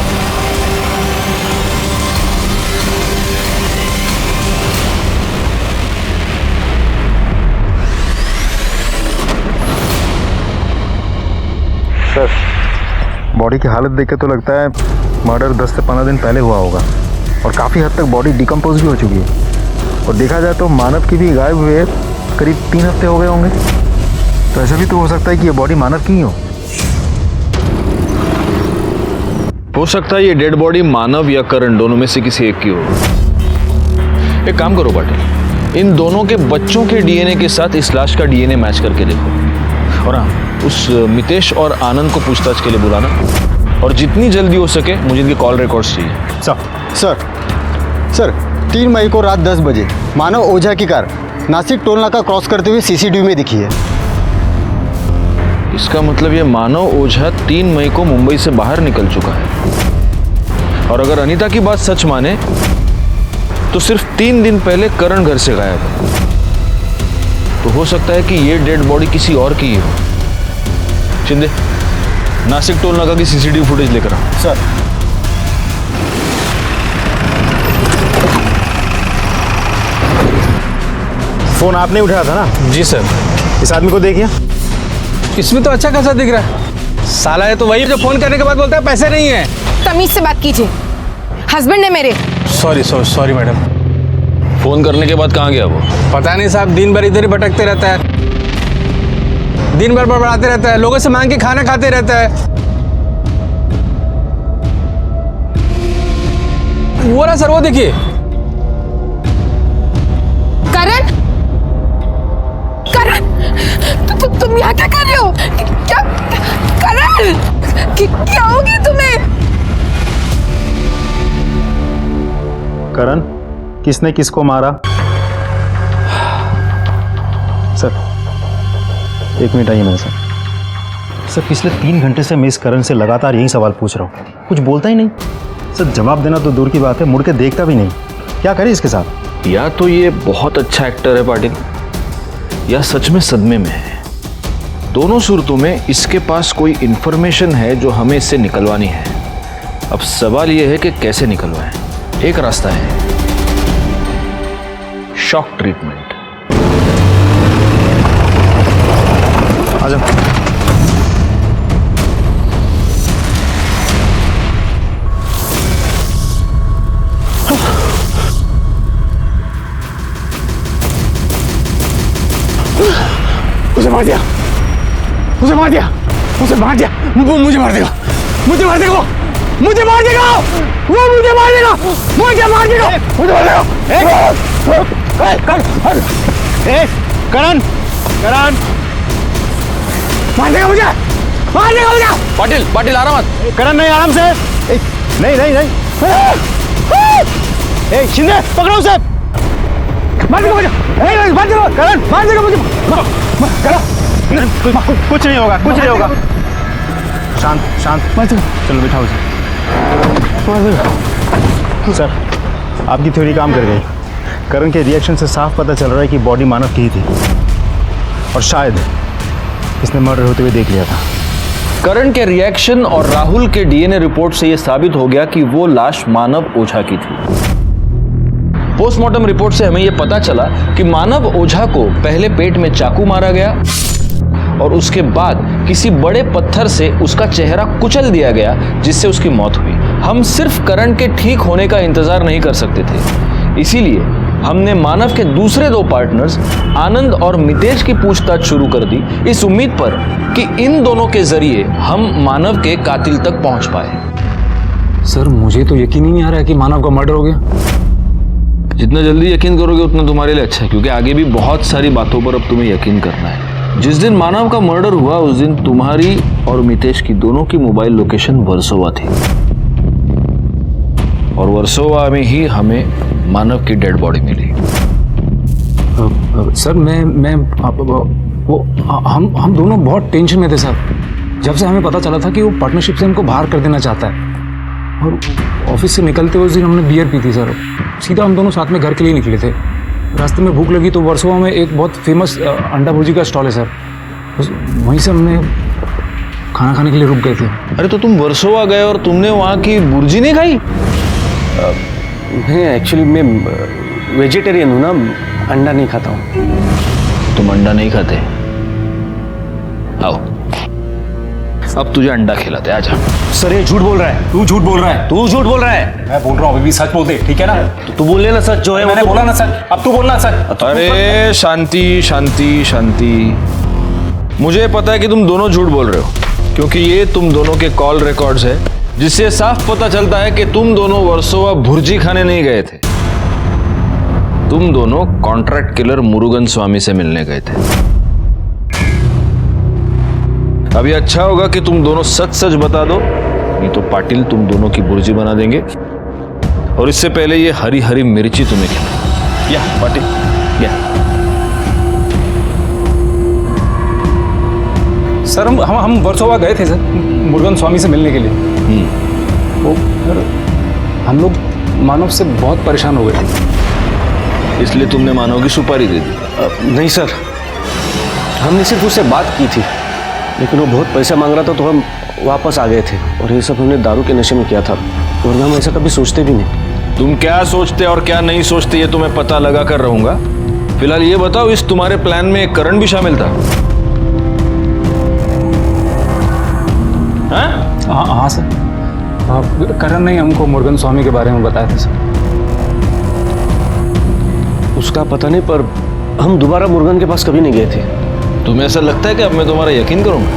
सर, बॉडी की हालत देख के तो लगता है मर्डर 10 से 15 दिन पहले हुआ होगा और काफ़ी हद तक बॉडी डिकम्पोज भी हो चुकी है। और देखा जाए तो मानव की भी गायब हुए करीब 3 हफ्ते हो गए होंगे, तो ऐसा भी तो हो सकता है कि ये बॉडी मानव की ही हो सकता है ये डेड बॉडी मानव या करण दोनों में से किसी एक की हो। एक काम करो पाटिल, इन दोनों के बच्चों के डीएनए के साथ इस लाश का डीएनए मैच करके देखो, और हाँ, उस मितेश और आनंद को पूछताछ के लिए बुलाना। और जितनी जल्दी हो सके मुझे इनके कॉल रिकॉर्ड्स चाहिए। सर 3 मई को रात 10 बजे मानव ओझा की कार नासिक टोल नाका क्रॉस करते हुए सीसीटीवी में दिखी है। इसका मतलब ये मानव ओझा 3 मई को मुंबई से बाहर निकल चुका है, और अगर अनीता की बात सच माने तो सिर्फ 3 दिन पहले करण घर से गायब है। तो हो सकता है कि ये डेड बॉडी किसी और की ही हो। शिंदे, नासिक टोल नाका की सीसीटीवी फुटेज लेकर आओ। सर फोन आपने उठाया था ना? जी सर। इस आदमी को देखिए। इसमें तो अच्छा खासा दिख रहा है। साला है तो वही जो फोन करने के बाद बोलता है पैसे नहीं है। तमीज से बात कीजिए, हस्बैंड है मेरे। Sorry madam. फोन करने के बाद कहाँ गया वो? पता नहीं साहब, दिन भर इधर ही भटकते रहता है, दिन भर बड़बड़ाते रहता है, लोगों से मांग के खाना खाते रहता है। वो रहा सर, वो देखिए। करण, तुम यहाँ क्या कर रहे हो? क्या करण, क्या हो गया तुम्हें? करण, किसने किसको मारा? सर 1 मिनट आइए मेरे साथ। सर पिछले 3 घंटे से मैं इस करण से लगातार यही सवाल पूछ रहा हूँ, कुछ बोलता ही नहीं। सर जवाब देना तो दूर की बात है, मुड़ के देखता भी नहीं। क्या करे इसके साथ? या तो ये बहुत अच्छा एक्टर है पाटिल, या सच में सदमे में है। दोनों सूरतों में इसके पास कोई इंफॉर्मेशन है जो हमें इससे निकलवानी है। अब सवाल यह है कि कैसे निकलवाएं। एक रास्ता है, शॉक ट्रीटमेंट। आ जाओ। उसे मार दिया, उसे मार दिया, उसे मार दिया। वो मुझे मार देगा, मुझे मार देगा, मुझे मार देगा, वो मुझे मार देगा, मुझे मार देगा, मुझे मार देगा। करण, करण मार देगा मुझे, मार देगा मुझे। पाटिल आराम मत। करण नहीं, आराम से। नहीं शिंदे पकड़ो उसे। मार देगा मुझे, मार देगा करण, मार देगा मुझे। कुछ नहीं होगा, कुछ नहीं होगा। शांत चलो बिठाओ उसे। सर आपकी थ्योरी काम कर गई। करण के रिएक्शन से साफ पता चल रहा है कि बॉडी मानव की ही थी, और शायद इसने मर्डर होते हुए देख लिया था। करण के रिएक्शन और राहुल के डीएनए रिपोर्ट से यह साबित हो गया कि वो लाश मानव ओझा की थी। पोस्टमार्टम रिपोर्ट से हमें यह पता चला कि मानव ओझा को पहले पेट में चाकू मारा गया और उसके बाद किसी बड़े पत्थर से उसका चेहरा कुचल दिया गया, जिससे उसकी मौत हुई। हम सिर्फ करण के ठीक होने का इंतजार नहीं कर सकते थे, इसीलिए हमने मानव के दूसरे 2 पार्टनर्स आनंद और मितेश की पूछताछ शुरू कर दी, इस उम्मीद पर कि इन दोनों के जरिए हम मानव के कातिल तक पहुंच पाए। सर मुझे तो यकीन ही नहीं आ रहा है कि मानव का मर्डर हो गया। जितना जल्दी यकीन करोगे उतना तुम्हारे लिए अच्छा है, क्योंकि आगे भी बहुत सारी बातों पर अब तुम्हें यकीन करना है। जिस दिन मानव का मर्डर हुआ उस दिन तुम्हारी और मितेश की दोनों की मोबाइल लोकेशन वर्सोवा थी, और वर्सोवा में ही हमें मानव की डेड बॉडी मिली। सर हम दोनों बहुत टेंशन में थे सर, जब से हमें पता चला था कि वो पार्टनरशिप से हमको बाहर कर देना चाहता है। और ऑफिस से निकलते हुए उस दिन हमने बियर पी थी सर, सीधा हम दोनों साथ में घर के लिए निकले थे। रास्ते में भूख लगी तो वर्सोवा में एक बहुत फेमस अंडा भुर्जी का स्टॉल है सर, वहीं से हमने खाना खाने के लिए रुक गए थे। अरे तो तुम वर्सोवा गए और तुमने वहाँ की भुर्जी नहीं खाई? नहीं एक्चुअली मैं वेजिटेरियन हूँ ना, अंडा नहीं खाता हूँ। तुम अंडा नहीं खाते? आओ अब तुझे अंडा खिलाते, आजा। सर ये झूठ बोल रहा है, तू झूठ बोल रहा है, तू झूठ बोल रहा है। मैं बोल रहा हूँ अभी भी सच बोलते, ठीक है ना? तो तू बोल लेना सच जो है। मैंने बोला ना सच, अब तू बोलना सच। अरे शांति शांति शांति, मुझे पता है कि तुम दोनों झूठ बोल रहे हो, क्योंकि ये तुम दोनों के कॉल रिकॉर्ड्स है, जिससे साफ पता चलता है कि तुम दोनों वर्सोवा भुर्जी खाने नहीं गए थे। तुम दोनों कॉन्ट्रैक्ट किलर मुरुगन स्वामी से मिलने गए थे। अभी अच्छा होगा कि तुम दोनों सच सच बता दो, नहीं तो पाटिल तुम दोनों की बुर्जी बना देंगे और इससे पहले ये हरी हरी मिर्ची तुम्हें खिलाएंगे। या पाटिल या। सर हम वर्सोवा गए थे सर मुरुगन स्वामी से मिलने के लिए। वो सर हम लोग मानव से बहुत परेशान हो गए थे। इसलिए तुमने मानव की सुपारी दे दी? नहीं सर, हमने सिर्फ उससे बात की थी, लेकिन वो बहुत पैसा मांग रहा था तो हम वापस आ गए थे। और ये सब हमने दारू के नशे में किया था और हम ऐसा कभी सोचते भी नहीं। तुम क्या सोचते और क्या नहीं सोचते ये तो मैं पता लगा कर रहूंगा। फिलहाल ये बताओ, इस तुम्हारे प्लान में करण भी शामिल था? हाँ सर, करण ने हमको मुरुगन स्वामी के बारे में बताया था सर। उसका पता नहीं, पर हम दोबारा मुरुगन के पास कभी नहीं गए थे। तुम्हें ऐसा लगता है कि अब मैं तुम्हारा यकीन करूंगा?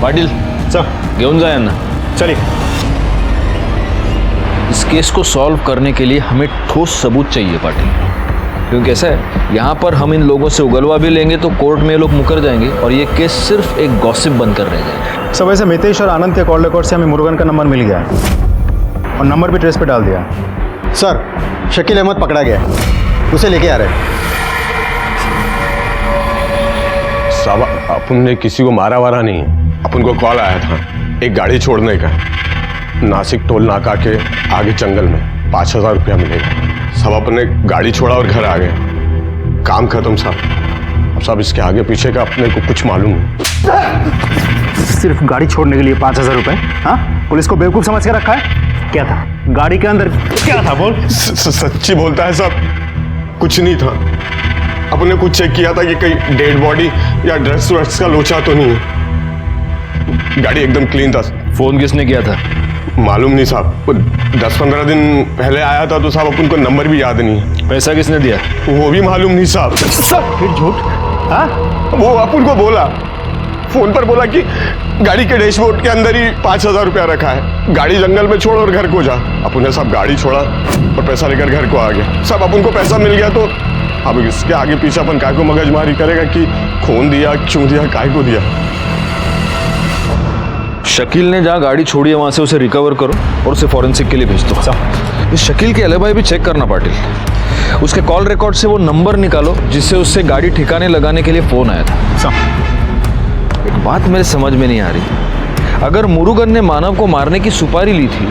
पाटिल सर घेऊन जाए ना। चलिए। इस केस को सॉल्व करने के लिए हमें ठोस सबूत चाहिए पाटिल, क्योंकि ऐसा है यहाँ पर हम इन लोगों से उगलवा भी लेंगे तो कोर्ट में ये लोग मुकर जाएंगे और ये केस सिर्फ एक गॉसिप बनकर रह जाएगा। सब वैसे मितेश और आनंद के कॉल रिकॉर्ड से हमें मुरुगन का नंबर मिल गया है और नंबर भी ट्रेस पे डाल दिया। सर शकील अहमद पकड़ा गया है, उसे लेके आ रहे हैं। साहब अपन ने किसी को मारा वारा नहीं है, अपन को कॉल आया था एक गाड़ी छोड़ने का नासिक टोल नाका के आगे जंगल में 5,000 रुपया मिलेगा। सब अपन ने गाड़ी छोड़ा और घर आ गए। काम खत्म साहब। अब साहब इसके आगे पीछे का अपने को कुछ मालूम नहीं। सिर्फ गाड़ी छोड़ने के लिए 5,000 रुपए? हाँ, पुलिस को बेवकूफ समझ के रखा है? क्या था गाड़ी के अंदर? क्या था बोल? सच्ची बोलता है साहब, कुछ नहीं था। अपन ने कुछ चेक किया था कि कहीं डेड बॉडी या ड्रग्स व्रग्स का लोचा तो नहीं है। गाड़ी एकदम क्लीन था। फोन किसने किया था? मालूम नहीं साहब, 10-15 दिन पहले आया था तो साहब अपन को नंबर भी याद नहीं है। पैसा किसने दिया? वो भी मालूम नहीं साहब। फिर झूठ? हाँ, वो अपन को बोला, फोन पर बोला कि गाड़ी के डैशबोर्ड के अंदर ही 5,000 रुपया रखा है, गाड़ी जंगल में छोड़ और घर को जा। अपन ने साहब गाड़ी छोड़ा और पैसा लेकर घर को आ गया। साहब अपन को पैसा मिल गया तो अब इसके आगे पीछे अपन काय को मगजमारी करेगा कि खून दिया, क्यों दिया, काय को दिया। शकील ने जहाँ गाड़ी छोड़ी है वहां से उसे रिकवर करो और उसे फॉरेंसिक के लिए भेज दो। इस शकील के एलिबाई भी चेक करना पाटिल। उसके कॉल रिकॉर्ड से वो नंबर निकालो जिससे उससे गाड़ी ठिकाने लगाने के लिए फोन आया था। एक बात मेरे समझ में नहीं आ रही, अगर मुरुगन ने मानव को मारने की सुपारी ली थी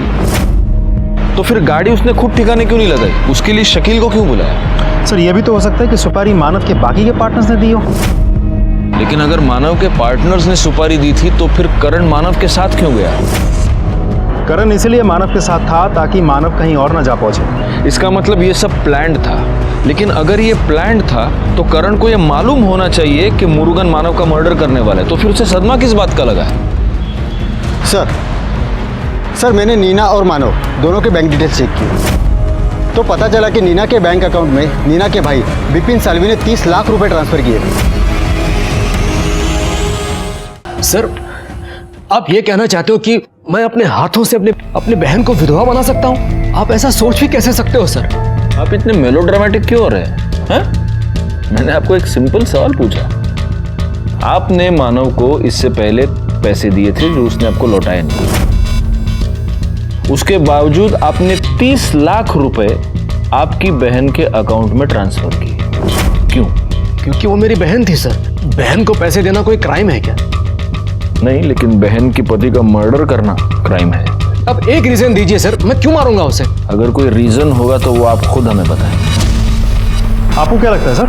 तो फिर गाड़ी उसने खुद ठिकाने क्यों नहीं लगाई? उसके लिए शकील को क्यों बुलाया? सर यह भी तो हो सकता है कि सुपारी मानव के बाकी के पार्टनर्स ने दी हो। लेकिन अगर मानव के पार्टनर्स ने सुपारी दी थी तो फिर करण मानव के साथ क्यों गया? करण इसलिए मानव के साथ था ताकि मानव कहीं और ना जा पहुंचे। इसका मतलब ये सब प्लान्ड था। लेकिन अगर ये प्लान्ड था तो करण को ये मालूम होना चाहिए कि मुरुगन मानव का मर्डर करने वाला है, तो फिर उसे सदमा किस बात का लगा है? सर मैंने नीना और मानव दोनों के बैंक डिटेल्स चेक किए तो पता चला कि नीना के बैंक अकाउंट में नीना के भाई विपिन सालवी ने 30 लाख रुपए ट्रांसफर किए थे। सर आप ये कहना चाहते हो कि मैं अपने हाथों से अपने बहन को विधवा बना सकता हूँ? आप ऐसा सोच भी कैसे सकते हो सर? आप इतने मेलोड्रामेटिक क्यों हो रहे हैं? मैंने आपको एक सिंपल सवाल पूछा। आपने मानव को इससे पहले पैसे दिए थे जो उसने आपको लौटाए नहीं, उसके बावजूद आपने 30 लाख रुपए आपकी बहन के अकाउंट में ट्रांसफर किए। क्यों? क्योंकि वो मेरी बहन थी सर। बहन को पैसे देना कोई क्राइम है क्या? नहीं, लेकिन बहन की पति का मर्डर करना क्राइम है। अब एक रीजन दीजिए सर, मैं क्यों मारूंगा उसे? अगर कोई रीजन होगा तो वो आप खुद हमें बताएं। आपको क्या लगता है सर?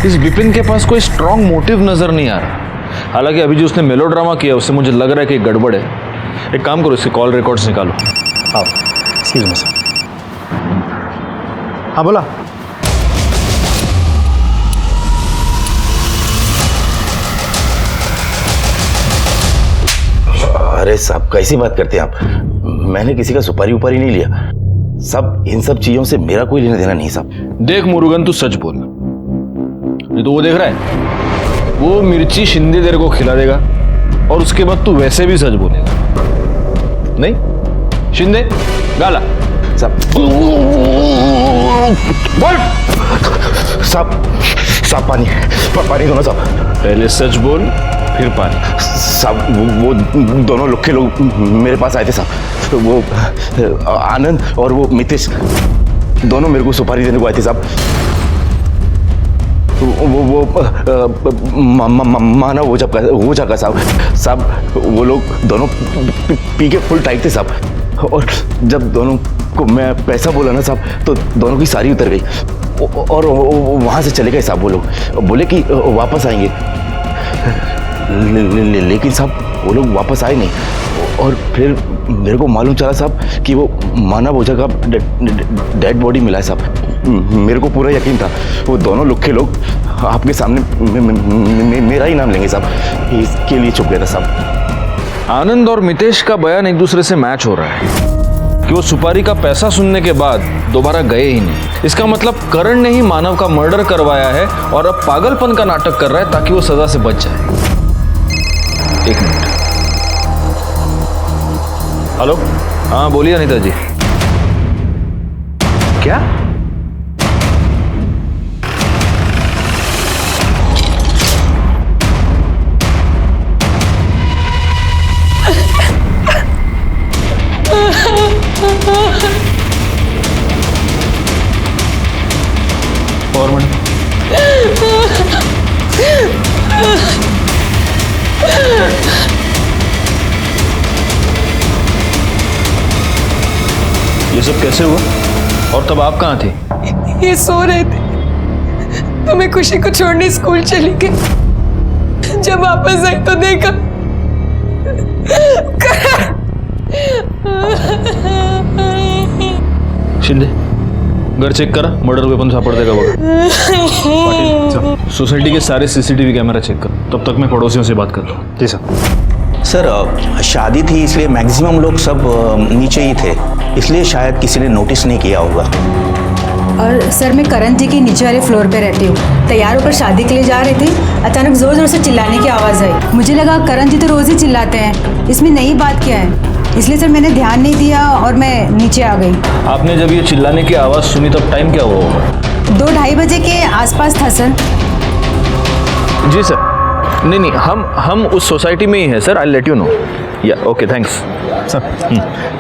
इस विपिन के पास कोई स्ट्रॉन्ग मोटिव नजर नहीं आ रहा। हालांकि अभी जो उसने मेलोड्रामा किया उससे मुझे लग रहा है कि गड़बड़ है। एक काम करो, इसके कॉल रिकॉर्ड्स निकालो। हाँ, एक्सक्यूज मी सर। हाँ बोला। अरे साहब कैसी बात करते हैं आप? मैंने किसी का सुपारी उपारी नहीं लिया साहब। इन सब चीजों से मेरा कोई लेना देना नहीं साहब। देख मुरुगन, तू सच बोल, नहीं तो वो देख रहा है वो मिर्ची शिंदे तेरे को खिला देगा और उसके बाद तू वैसे भी सच बोलेगा। नहीं शिंदे गाला साहब बोल। साहब पानी दो ना साहब। पहले सच बोल फिर पानी। साहब वो दोनों लुक्के लोग मेरे पास आए थे साहब, वो आनंद और वो मितेश दोनों मेरे को सुपारी देने को आए थे साहब। वो मानव ओझा का साहब वो लोग दोनों पी के फुल टाइट थे साहब, और जब दोनों को मैं पैसा बोला ना साहब तो दोनों की सारी उतर गई और वहाँ से चले गए साहब। वो लोग बोले कि वापस आएंगे, लेकिन साहब वो लोग वापस आए नहीं, और फिर मेरे को मालूम चला साहब कि वो मानव ओझा का डेड बॉडी मिला है साहब। मेरे को पूरा यकीन था वो दोनों लुक्खे लोग आपके सामने मेरा ही नाम लेंगे साहब, इसके लिए चुप गया था साहब। आनंद और मितेश का बयान एक दूसरे से मैच हो रहा है कि वो सुपारी का पैसा सुनने के बाद दोबारा गए ही नहीं। इसका मतलब करण ने ही मानव का मर्डर करवाया है और अब पागलपन का नाटक कर रहा है ताकि वो सजा से बच जाए। एक मिनट। हेलो, हाँ बोलिए अनीता जी। क्या? और मैडम ये सब कैसे हुआ और तब आप कहाँ थे? ये सो रहे थे तो मैं खुशी को छोड़ने स्कूल चली गई। जब वापस आई तो देखा शिंदे घर चेक करा, मर्डर वेपन सापड़ देगा बघा। पाटिल सोसाइटी के सारे सीसीटीवी कैमरा चेक करो, तब तक मैं पड़ोसियों से बात करता हूँ। जी सर शादी थी इसलिए मैक्सिमम लोग सब नीचे ही थे, इसलिए शायद किसी ने नोटिस नहीं किया होगा। और सर मैं करण जी के नीचे वाले फ्लोर पे रहती हूँ। तैयार होकर शादी के लिए जा रहे थे, अचानक जोर जोर से चिल्लाने की आवाज़ आई। मुझे लगा करण जी तो रोज़ ही चिल्लाते हैं, इसमें नई बात क्या है, इसलिए सर मैंने ध्यान नहीं दिया और मैं नीचे आ गई। आपने जब ये चिल्लाने की आवाज़ सुनी तब टाइम क्या हुआ होगा? 2-2:30 बजे के आसपास था सर। जी सर, नहीं हम उस सोसाइटी में ही हैं sir. I let you know. या ओके थैंक्स सर।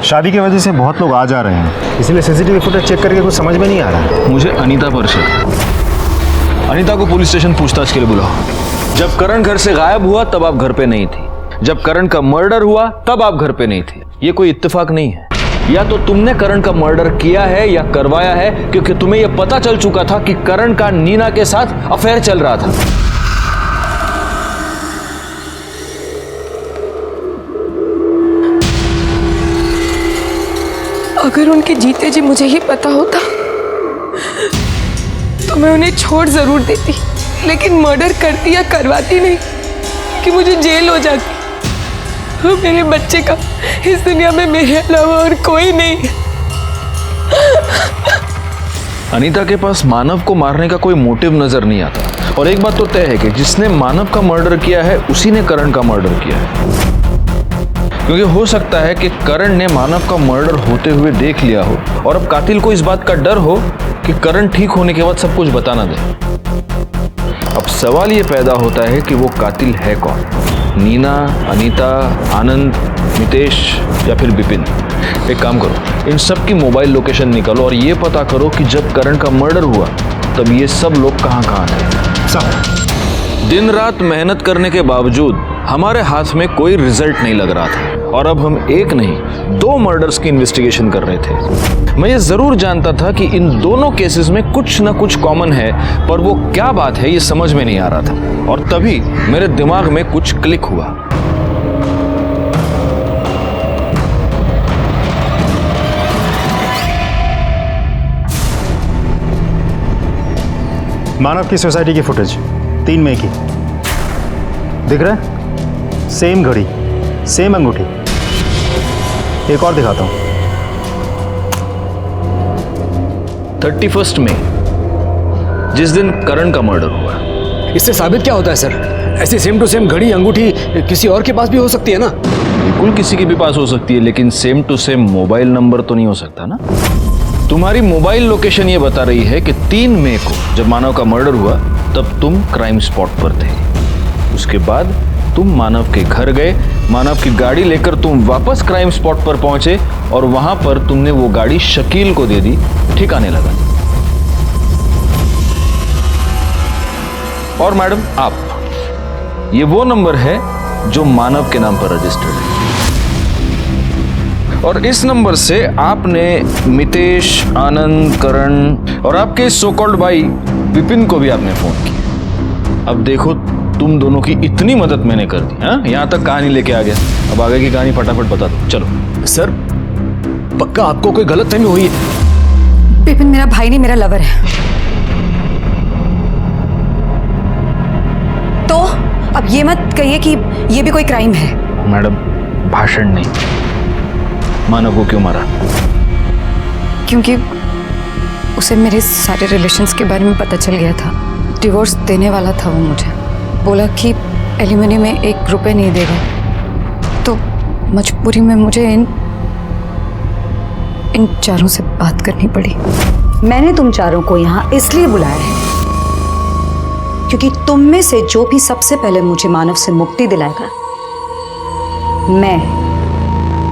शादी की वजह से बहुत लोग आ जा रहे हैं, इसलिए सीसीटीवी फुटेज चेक करके कुछ समझ में नहीं आ रहा है। मुझे अनीता पर शक है। अनीता को पुलिस स्टेशन पूछताछ के लिए बुलाओ। जब करण घर से गायब हुआ तब आप घर पे नहीं थी, जब करण का मर्डर हुआ तब आप घर पे नहीं थी। ये कोई इत्तेफाक नहीं है। या तो तुमने करण का मर्डर किया है या करवाया है, क्योंकि तुम्हें यह पता चल चुका था कि करण का नीना के साथ अफेयर चल रहा था। अगर उनके जीते जी मुझे ही पता होता तो मैं उन्हें छोड़ जरूर देती, लेकिन मर्डर करती या करवाती नहीं कि मुझे जेल हो जाती। और मेरे बच्चे का इस दुनिया में मेरे अलावा और कोई नहीं। अनीता के पास मानव को मारने का कोई मोटिव नजर नहीं आता, और एक बात तो तय है कि जिसने मानव का मर्डर किया है उसी ने करण का मर्डर किया है। क्योंकि हो सकता है कि करण ने मानव का मर्डर होते हुए देख लिया हो और अब कातिल को इस बात का डर हो कि करण ठीक होने के बाद सब कुछ बता ना दे। अब सवाल ये पैदा होता है कि वो कातिल है कौन? नीना, अनीता, आनंद, मितेश या फिर विपिन? एक काम करो, इन सब की मोबाइल लोकेशन निकालो और ये पता करो कि जब करण का मर्डर हुआ तब ये सब लोग कहाँ कहाँ थे। सब दिन रात मेहनत करने के बावजूद हमारे हाथ में कोई रिजल्ट नहीं लग रहा था, और अब हम एक नहीं 2 मर्डर्स की इन्वेस्टिगेशन कर रहे थे। मैं ये जरूर जानता था कि इन दोनों केसेस में कुछ ना कुछ कॉमन है, पर वो क्या बात है ये समझ में नहीं आ रहा था। और तभी मेरे दिमाग में कुछ क्लिक हुआ। मानव की सोसाइटी की फुटेज 3 मई की दिख रहा है? सेम घड़ी, सेम अंगूठी। एक और दिखाता हूं। 31 मई, जिस दिन करण का मर्डर हुआ। इससे साबित क्या होता है सर? ऐसी सेम टू सेम घड़ी अंगूठी किसी और के पास भी हो सकती है ना? बिल्कुल किसी के भी पास हो सकती है, लेकिन same to same mobile number तो नहीं हो सकता ना। तुम्हारी मोबाइल लोकेशन ये बता रही है कि 3 मई को जब मानव का मर्डर हुआ तब तुम क्राइम स्पॉट पर थे। उसके बाद तुम मानव के घर गए, मानव की गाड़ी लेकर तुम वापस क्राइम स्पॉट पर पहुंचे और वहां पर तुमने वो गाड़ी शकील को दे दी ठिकाने लगा। और मैडम, आप, ये वो नंबर है जो मानव के नाम पर रजिस्टर्ड है और इस नंबर से आपने मितेश, आनंद, करण और आपके सो कॉल्ड भाई विपिन को भी आपने फोन किया। अब देखो, तुम दोनों की इतनी मदद मैंने कर दी, हाँ, यहां तक कहानी लेके आ गया। अब आगे की कहानी फटाफट बता दो, चलो। सर, पक्का आपको कोई गलतफहमी हुई है? विपिन मेरा भाई नहीं, मेरा लवर है। तो अब ये मत कहिए कि ये भी कोई क्राइम है। मैडम, भाषण नहीं। मानव को क्यों मारा? क्योंकि उसे मेरे सारे रिलेशंस के बारे में पता चल गया था। डिवोर्स देने वाला था वो मुझे। बोला कि एलिमनी में 1 रुपए नहीं देगा। तो मजबूरी में मुझे इन चारों से बात करनी पड़ी। मैंने तुम चारों को यहाँ इसलिए बुलाया है क्योंकि तुम में से जो भी सबसे पहले मुझे मानव से मुक्ति दिलाएगा, मैं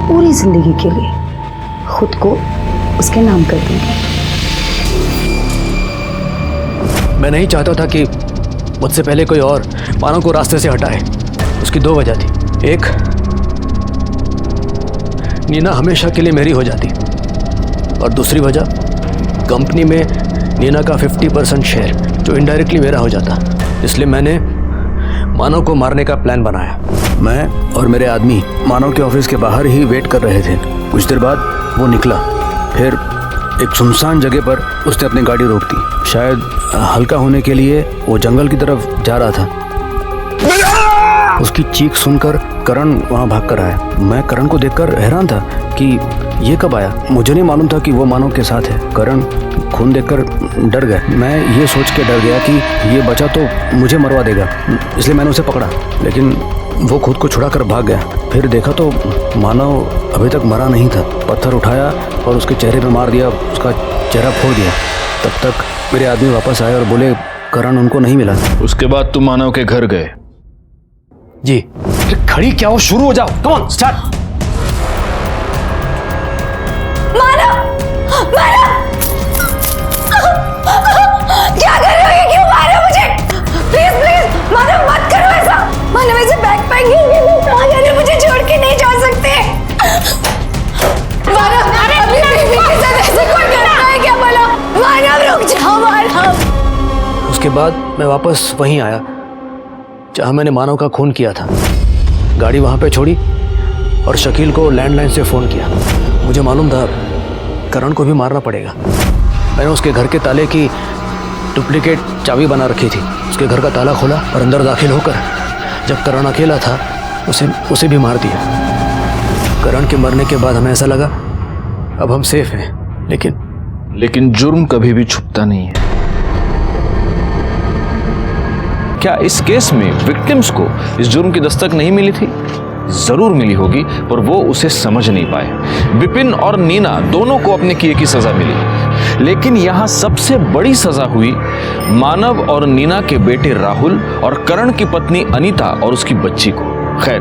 पूरी जिंदगी के लिए खुद को उसके नाम कर दूंगी। मैं नहीं चाहता था कि मुझसे पहले कोई और मानव को रास्ते से हटाए। उसकी 2 वजह थी। एक, नीना हमेशा के लिए मेरी हो जाती और दूसरी वजह, कंपनी में नीना का 50% शेयर जो इनडायरेक्टली मेरा हो जाता। इसलिए मैंने मानव को मारने का प्लान बनाया। मैं और मेरे आदमी मानव के ऑफिस के बाहर ही वेट कर रहे थे। कुछ देर बाद वो निकला। फिर एक सुनसान जगह पर उसने अपनी गाड़ी रोक दी। शायद हल्का होने के लिए वो जंगल की तरफ जा रहा था। उसकी चीख सुनकर करण वहाँ भाग कर आया। मैं करण को देखकर हैरान था कि ये कब आया। मुझे नहीं मालूम था कि वो मानव के साथ है। करण खून देखकर डर गया। मैं ये सोच के डर गया कि ये बचा तो मुझे मरवा देगा, इसलिए मैंने उसे पकड़ा। लेकिन वो खुद को छुड़ाकर भाग गया। फिर देखा तो मानव अभी तक मरा नहीं था। पत्थर उठाया और उसके चेहरे पे मार दिया, उसका चेहरा फोड़ दिया। तब तक मेरे आदमी वापस आए और बोले करण उनको नहीं मिला। उसके बाद तुम मानव के घर गए? जी। खड़ी क्या हो, शुरू हो जाओ, कम ऑन स्टार्ट। क्या कर रहे हो? ये क्यों मार रहे हो मुझे? प्लीज प्लीज मानव, मत करो ऐसा। मानव ऐसे बैक पैकिंग कहाँ जा रहे? मुझे छोड़ के नहीं जा सकते। मानव, अभी बेबी के साथ ऐसे कोई करता है क्या? बोलो मानव, रुक जाओ मानव। उसके बाद मैं वापस वहीं आया जहाँ मैंने मानव का खून किया था। गाड़ी वहाँ पे छोड़ी और शकील को लैंडलाइन से फ़ोन किया। मुझे मालूम था करण को भी मारना पड़ेगा। मैंने उसके घर के ताले की डुप्लीकेट चाबी बना रखी थी। उसके घर का ताला खोला और अंदर दाखिल होकर जब करण अकेला था उसे भी मार दिया। करण के मरने के बाद हमें ऐसा लगा अब हम सेफ हैं। लेकिन जुर्म कभी भी छुपता नहीं है। क्या इस केस में विक्टिम्स को इस जुर्म की दस्तक नहीं मिली थी? जरूर मिली होगी, पर वो उसे समझ नहीं पाए। विपिन और नीना दोनों को अपने किए की सजा मिली, लेकिन यहां सबसे बड़ी सजा हुई मानव और नीना के बेटे राहुल और करण की पत्नी अनीता और उसकी बच्ची को। खैर,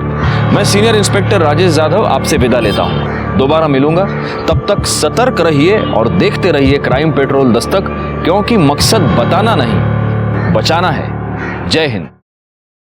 मैं सीनियर इंस्पेक्टर राजेश जाधव आपसे विदा लेता हूं। दोबारा मिलूंगा, तब तक सतर्क रहिए और देखते रहिए क्राइम पेट्रोल दस्तक, क्योंकि मकसद बताना नहीं, बचाना है। जय हिंद।